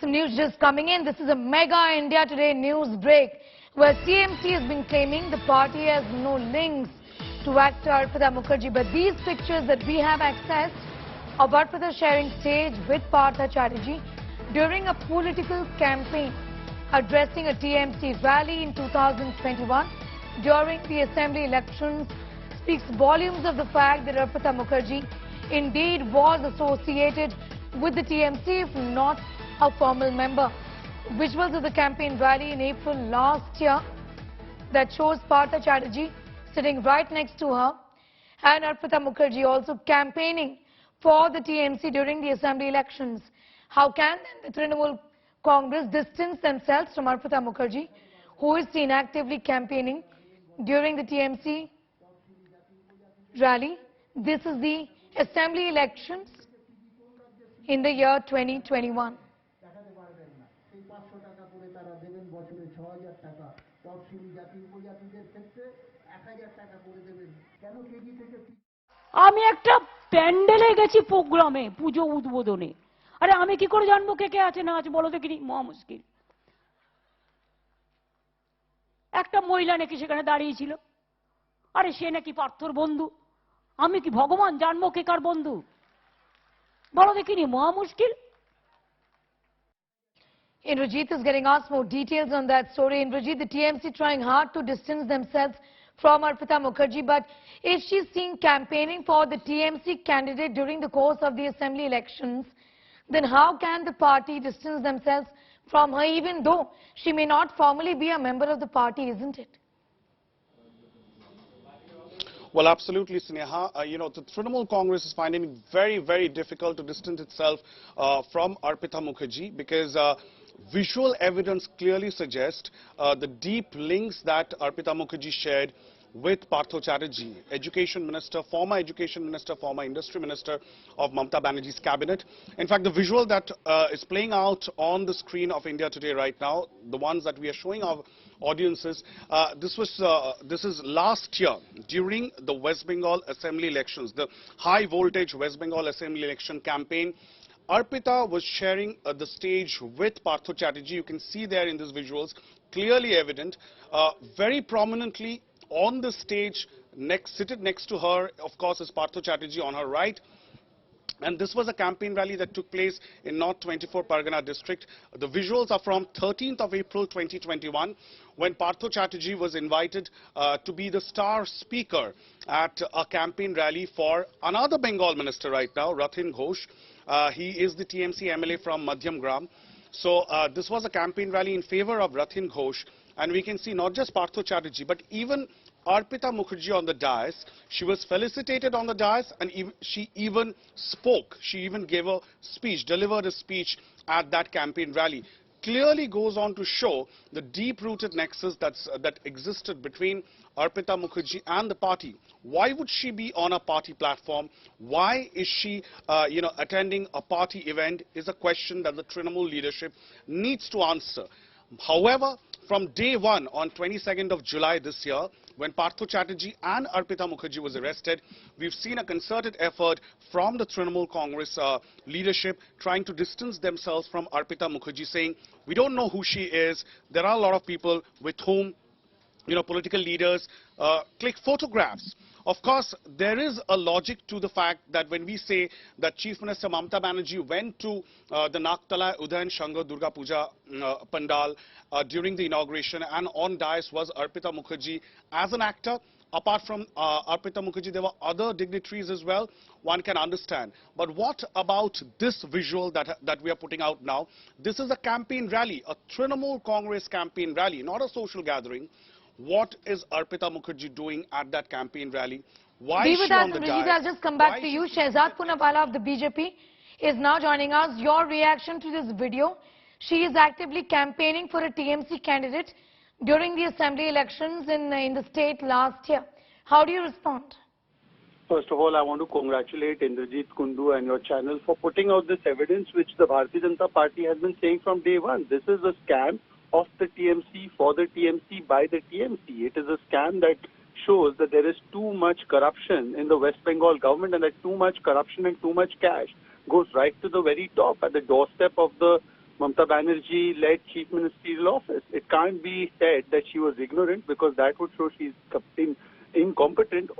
Some news just coming in. This is a mega India Today news break where TMC has been claiming the party has no links to actor Arpita Mukherjee. But these pictures that we have accessed of Arpita sharing stage with Partha Chatterjee during a political campaign addressing a TMC rally in 2021 during the assembly elections speaks volumes of the fact that Arpita Mukherjee indeed was associated with the TMC, if not a formal member. Visuals of the campaign rally in April last year that shows Partha Chatterjee sitting right next to her and Arpita Mukherjee also campaigning for the TMC during the assembly elections. How can the Trinamool Congress distance themselves from Arpita Mukherjee, who is seen actively campaigning during the TMC rally? This is the assembly elections in the year 2021. আমি একটা প্যান্ডেলে গেছি প্রোগ্রামে পুজো উদ্বোধনে আরে আমি কি করে জানবো কে কে আছে না আছে বলো দেখিনি মহা মুশকিল একটা মহিলা নাকি সেখানে দাঁড়িয়ে ছিল আরে সে নাকি পার্থর বন্ধু আমি কি ভগবান জানবো কে কার বন্ধু বলো দেখিনি মহা মুশকিল Indrajit is getting us more details on that story. Indrajit, the TMC trying hard to distance themselves from Arpita Mukherjee, but if she's seen campaigning for the TMC candidate during the course of the assembly elections, then how can the party distance themselves from her, even though she may not formally be a member of the party, isn't it? Well, absolutely, Sneha. The Trinamool Congress is finding it very, very difficult to distance itself from Arpita Mukherjee because visual evidence clearly suggests the deep links that Arpita Mukherjee shared with Partha Chatterjee, former education minister, former industry minister of Mamata Banerjee's cabinet. In fact, the visual that is playing out on the screen of India Today right now, the ones that we are showing our audiences, this is last year during the West Bengal assembly elections, the high voltage West Bengal assembly election campaign. Arpita was sharing the stage with Partha Chatterjee. You can see there in these visuals, clearly evident, very prominently on the stage, seated next to her, of course, is Partha Chatterjee on her right. And this was a campaign rally that took place in North 24 Pargana district. The visuals are from 13th of April 2021, when Partha Chatterjee was invited to be the star speaker at a campaign rally for another Bengal minister right now, Rathin Ghosh. He is the TMC MLA from Madhyam Gram. So this was a campaign rally in favor of Rathin Ghosh. And we can see not just Partha Chatterjee, but even Arpita Mukherjee on the dais. She was felicitated on the dais, and she even spoke. She even gave a speech, delivered a speech at that campaign rally. Clearly goes on to show the deep-rooted nexus that existed between Arpita Mukherjee and the party. Why would she be on a party platform? Why is she, attending a party event? Is a question that the Trinamool leadership needs to answer. However, from day one, on 22nd of July this year, when Partha Chatterjee and Arpita Mukherjee was arrested, we've seen a concerted effort from the Trinamool Congress leadership trying to distance themselves from Arpita Mukherjee, saying, we don't know who she is. There are a lot of people with whom, political leaders click photographs. Of course, there is a logic to the fact that when we say that Chief Minister Mamata Banerjee went to the Naktala Udayan Shankar Durga Puja Pandal during the inauguration, and on dais was Arpita Mukherjee as an actor. Apart from Arpita Mukherjee, there were other dignitaries as well. One can understand. But what about this visual that we are putting out now? This is a campaign rally, a Trinamool Congress campaign rally, not a social gathering. What is Arpita Mukherjee doing at that campaign rally? Why is she on the dais? I'll just come back to you. Shehzad Poonawala of the BJP is now joining us. Your reaction to this video? She is actively campaigning for a TMC candidate during the assembly elections in the state last year. How do you respond? First of all, I want to congratulate Indrajit Kundu and your channel for putting out this evidence which the Bharatiya Janata Party has been saying from day one. This is a scam of the TMC, for the TMC, by the TMC. It is a scam that shows that there is too much corruption in the West Bengal government, and that too much corruption and too much cash goes right to the very top, at the doorstep of the Mamata Banerjee led chief ministerial office. It can't be said that she was ignorant, because that would show she's incompetent,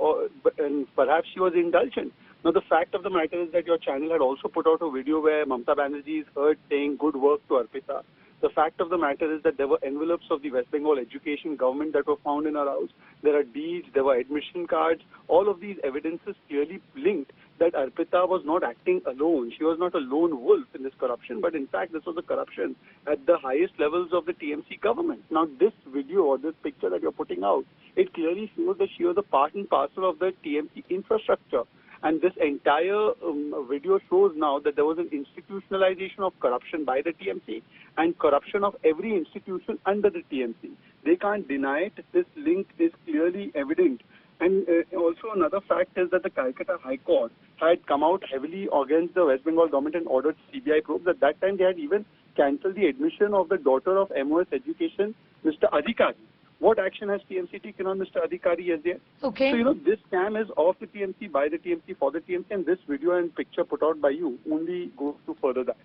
and perhaps she was indulgent. Now, the fact of the matter is that your channel had also put out a video where Mamata Banerjee is heard saying good work to Arpita. The fact of the matter is that there were envelopes of the West Bengal education government that were found in her house. There are deeds, there were admission cards. All of these evidences clearly linked that Arpita was not acting alone. She was not a lone wolf in this corruption, but in fact this was a corruption at the highest levels of the TMC government. Now, this video or this picture that you're putting out, it clearly shows that she was a part and parcel of the TMC infrastructure. And this entire video shows now that there was an institutionalization of corruption by the TMC and corruption of every institution under the TMC. They can't deny it. This link is clearly evident. And also another fact is that the Calcutta High Court had come out heavily against the West Bengal government and ordered CBI probes. At that time, they had even cancelled the admission of the daughter of MOS Education, Mr. Adhikari. What action has TMC taken on Mr. Adhikari as yet? Okay. So, this scam is of the TMC, by the TMC, for the TMC, and this video and picture put out by you only goes to further that.